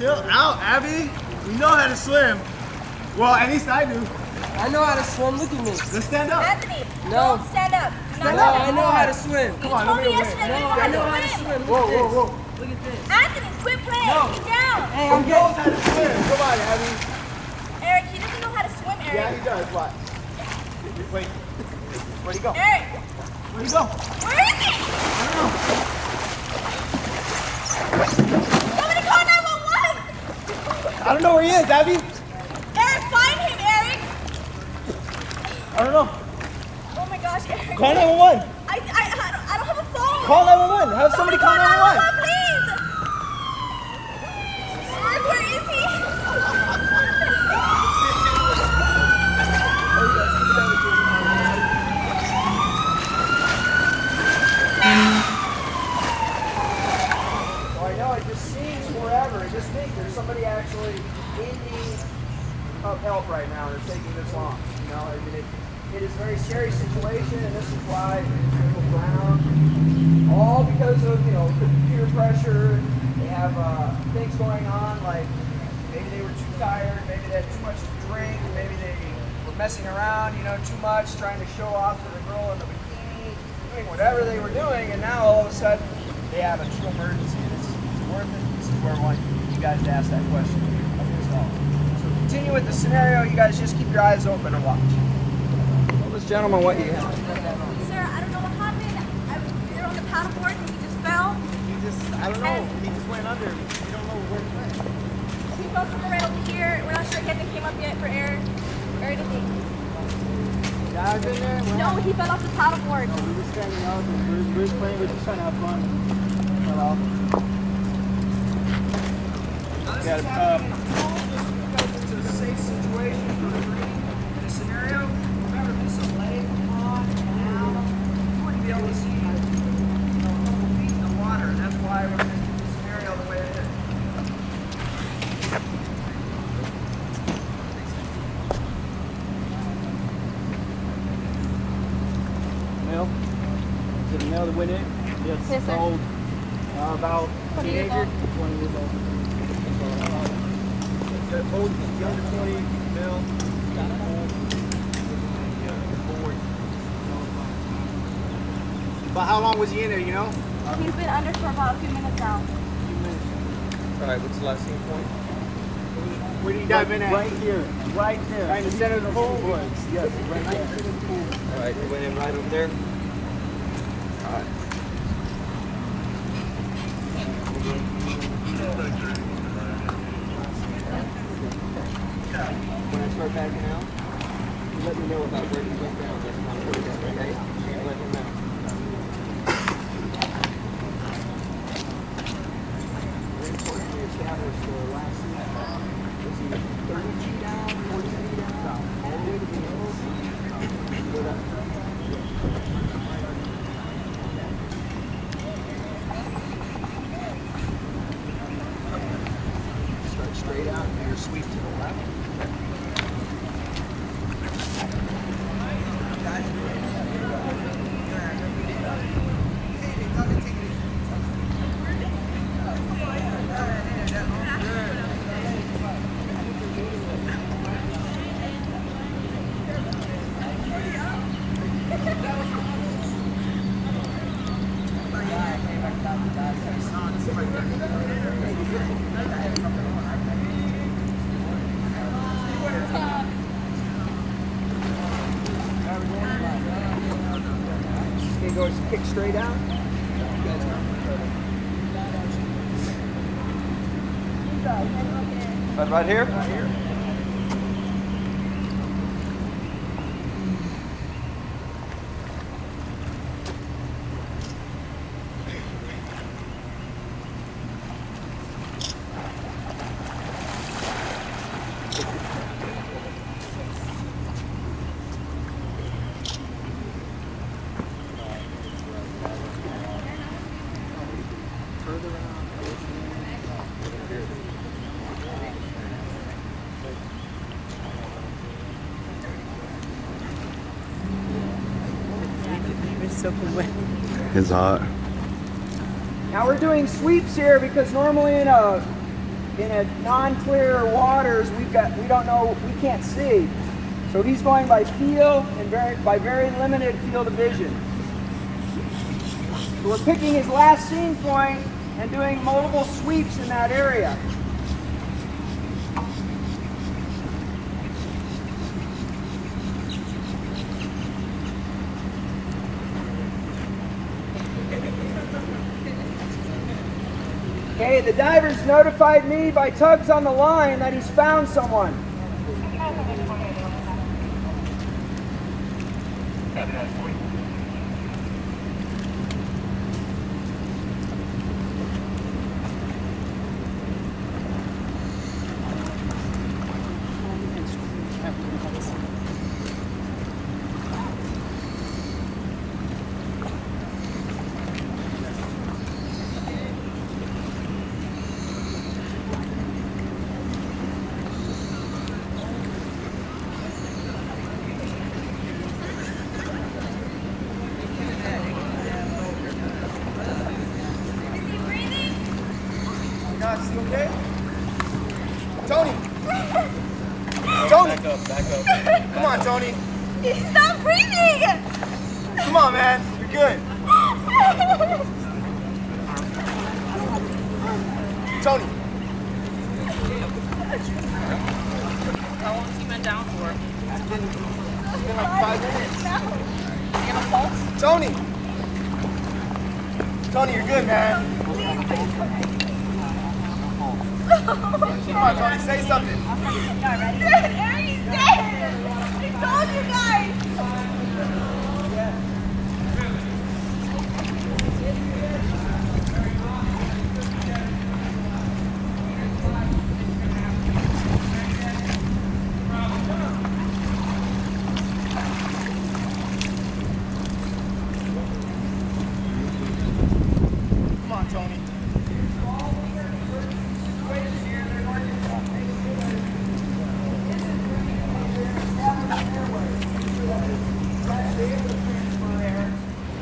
Chill out, Abby. You know how to swim. Well, at least I do. I know how to swim. Look at me. Let's stand up. Anthony, No. don't stand up. No, I know how to swim. Come on, told let me me yesterday away. you No, I know how to swim. Look at this. Whoa. Look at this. Anthony, quit playing. No. Get down. Hey, He I'm knows getting. how to swim. Come on, Abby. Eric, he doesn't know how to swim, Eric. Yeah, he does. What? Wait. Where'd he go? Eric, Where'd he go? where is he? I don't know. Somebody call 911. I don't know where he is, Abby. Eric, find him, Eric. I don't know. Oh my gosh, Eric. Call 911. I don't have a phone. Call 911. Have somebody call 911. Please. Eric, where is he? So I know it just seems forever. I just think there's somebody actually in need of help right now, and it's taking this long. You know, I mean, it is a very scary situation, and this is why people drown. All because of, you know, the peer pressure. They have things going on, like maybe they were too tired, maybe they had too much to drink, maybe they were messing around, you know, too much, trying to show off to the girl in the bikini, doing whatever they were doing, and now all of a sudden they have a true emergency. It's worth it. This is where I want you guys to ask that question of yourself. So continue with the scenario. You guys just keep your eyes open and watch. Tell this gentleman what you have. Sir, I don't know what happened. We were on the paddleboard and he just fell. I don't know. He just went under. We don't know where he went. He fell somewhere right over here. We're not sure he hasn't came up yet for air or anything. Guys in there? No, he fell off the paddleboard. We were standing out and we were playing. We were just trying to have fun. Got it. It's a safe situation for the green. In a scenario, remember this is a lake, pond, canal. You wouldn't be able to see a couple feet in the water. And that's why we're going to do the scenario the way it is. Male? Is it a male that went in? Yes. Yes, sir. Old, about 20 years old. 20 years old. Old, younger 20, male. But how long was he in there, you know? He's been under for about a few minutes now. All right, what's the last scene point? Where did he dive in at? Right here. Right there. Right in the center of the pool? Yes, right there. All right, you went in right over there. All right. When I start backing out, you let me know about where you went down. That's not where you went, okay? You let me know. Very important to establish the last scene. Is he 30 feet down, 40 feet down, all the way to the middle? Go down. Start straight out and do your sweep to the left. It goes kick straight out. Right here? Right here. It's hot. Now we're doing sweeps here because normally in a in a non-clear waters, we don't know, we can't see. So he's going by feel and by very limited field of vision. So we're picking his last scene point and doing multiple sweeps in that area. Okay, the diver's notified me by tugs on the line that he's found someone. Is he okay? Tony! Tony! Back up. Come on, Tony. He's not breathing! Come on, man. You're good. Tony. How long has he been down for? It's been like 5 minutes. Is he have a pulse? Tony! Tony, you're good, man. Come on, Tony, say something. He's dead! I told you guys! Come on, Tony.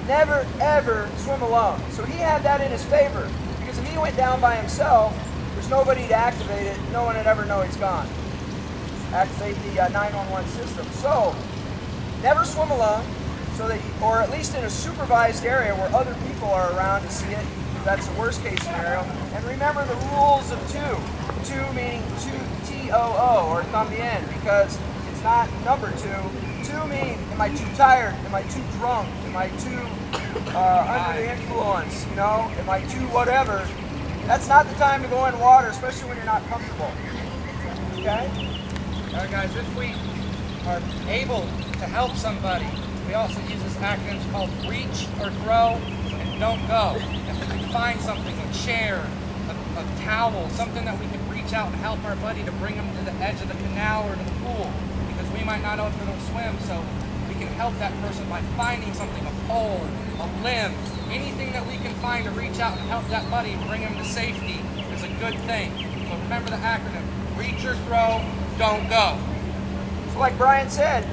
Never, ever swim alone. So he had that in his favor, because if he went down by himself, there's nobody to activate it. No one would ever know he's gone. Activate the 911 system. So, never swim alone, so that or at least in a supervised area where other people are around to see it. That's the worst case scenario. And remember the rules of two. Two meaning T-O-O, or tambien, because it's not number two. Two mean, am I too tired? Am I too drunk? Am I too under the influence? You know, am I too whatever? That's not the time to go in water, especially when you're not comfortable. Okay? All right, guys, if we are able to help somebody, we also use this acronym called reach or throw and don't go. If we can find something, a chair, a towel, something that we can reach out and help our buddy to bring him to the edge of the canal or to the pool, because we might not know if they don't swim, so we can help that person by finding something, a pole, a limb, anything that we can find to reach out and help that buddy bring him to safety is a good thing. So remember the acronym, reach or throw, don't go. So like Brian said,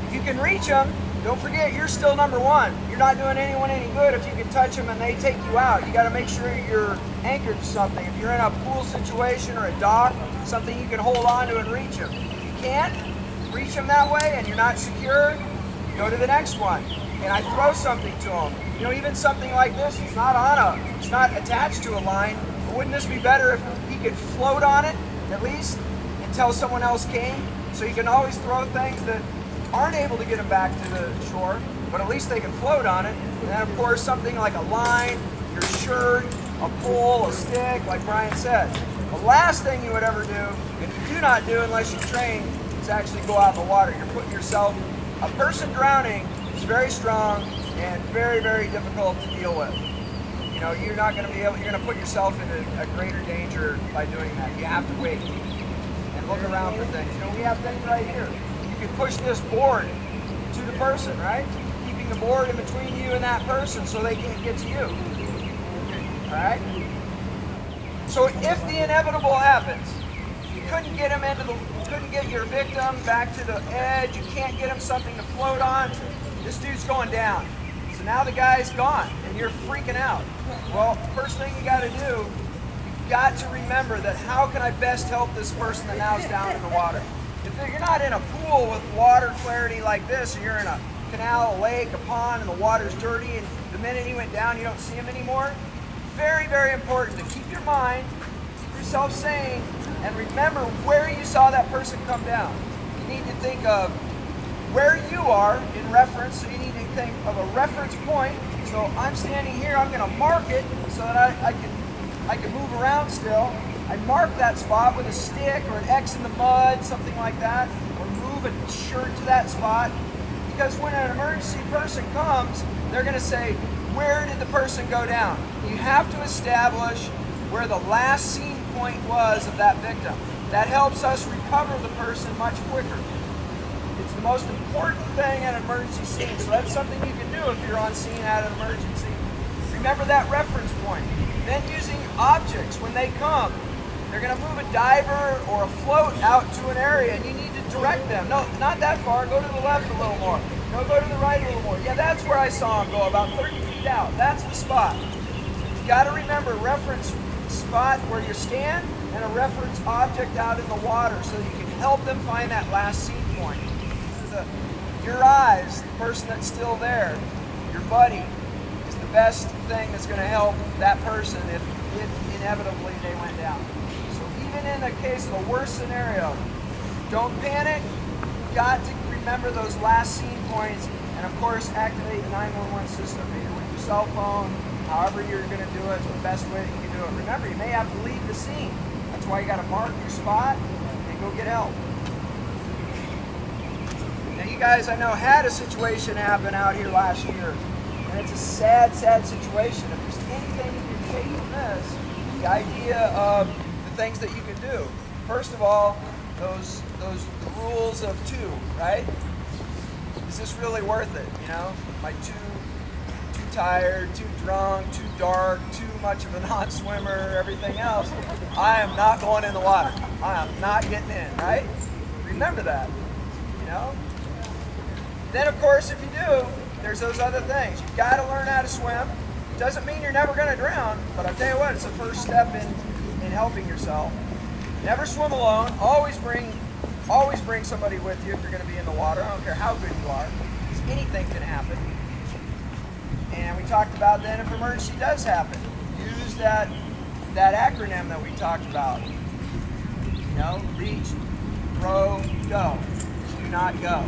if you can reach them, don't forget you're still number one. You're not doing anyone any good if you can touch them and they take you out. You got to make sure you're anchored to something. If you're in a pool situation or a dock, something you can hold on to and reach them. If you can't reach them that way and you're not secure, go to the next one. And I throw something to them. You know, even something like this, it's not attached to a line. But wouldn't this be better if he could float on it at least until someone else came? So you can always throw things that aren't able to get them back to the shore, but at least they can float on it. And then of course something like a line, your shirt, a pole, a stick, like Brian said. The last thing you would ever do, and you do not do unless you train, is actually go out in the water. You're putting yourself, a person drowning is very strong and very, very difficult to deal with. You know, you're not going to be able, you're going to put yourself in a greater danger by doing that. You have to wait and look around for things. You know, we have things right here. You can push this board to the person, right? Keeping the board in between you and that person so they can't get to you. All right? So if the inevitable happens, you couldn't get him couldn't get your victim back to the edge, you can't get him something to float on, this dude's going down. So now the guy's gone and you're freaking out. Well, first thing you got to do, got to remember that how can I best help this person that now is down in the water? If you're not in a pool with water clarity like this, and you're in a canal, a lake, a pond, and the water's dirty, and the minute he went down, you don't see him anymore, very, very important to keep your mind, keep yourself sane, and remember where you saw that person come down. You need to think of where you are in reference, so you need to think of a reference point. So I'm standing here, I'm going to mark it so that I can move around still. I mark that spot with a stick or an X in the mud, something like that, or move a shirt to that spot. Because when an emergency person comes, they're going to say, where did the person go down? You have to establish where the last seen point was of that victim. That helps us recover the person much quicker. It's the most important thing at an emergency scene, so that's something you can do if you're on scene at an emergency. Remember that reference point. Then using objects when they come. They're going to move a diver or a float out to an area, and you need to direct them. No, not that far. Go to the left a little more. No, go to the right a little more. Yeah, that's where I saw him go, about 30 feet out. That's the spot. You've got to remember reference spot where you stand and a reference object out in the water so that you can help them find that last scene point. Your eyes, the person that's still there, your buddy, is the best thing that's going to help that person if inevitably they went down. So even in the case of the worst scenario, don't panic. You've got to remember those last scene points, and of course activate the 911 system, either with your cell phone, however you're going to do it, the best way that you can do it. Remember, you may have to leave the scene. That's why you got to mark your spot and go get help. Now you guys, I know, had a situation happen out here last year, and it's a sad, sad situation. If there's anything you can take from this, the idea of the things that you can do. First of all, those rules of two, right? Is this really worth it? You know, am I too tired, too drunk, too dark, too much of a non-swimmer, everything else? I am not going in the water. I am not getting in, right? Remember that, you know? Then, of course, if you do, there's those other things. You've got to learn how to swim. Doesn't mean you're never going to drown, but I'll tell you what, it's the first step in helping yourself. Never swim alone. Always bring somebody with you if you're going to be in the water. I don't care how good you are, because anything can happen. And we talked about then if emergency does happen, use that acronym that we talked about. You know, reach, throw, go. Do not go.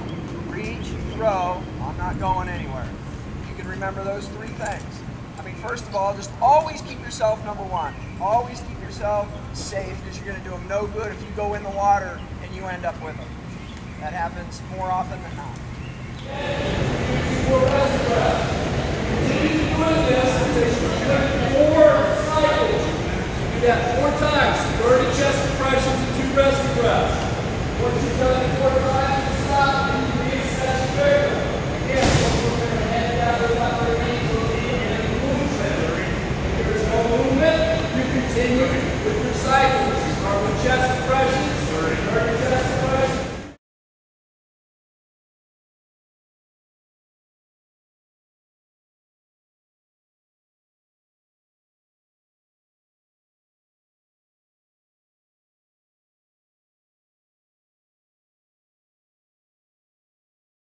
Reach, throw, I'm not going anywhere. You can remember those three things. I mean, first of all, just always keep yourself number one. Always keep yourself safe, because you're going to do them no good if you go in the water and you end up with them. That happens more often than not. Continue doing this until you do 4 cycles. Do that 4 times. 30 chest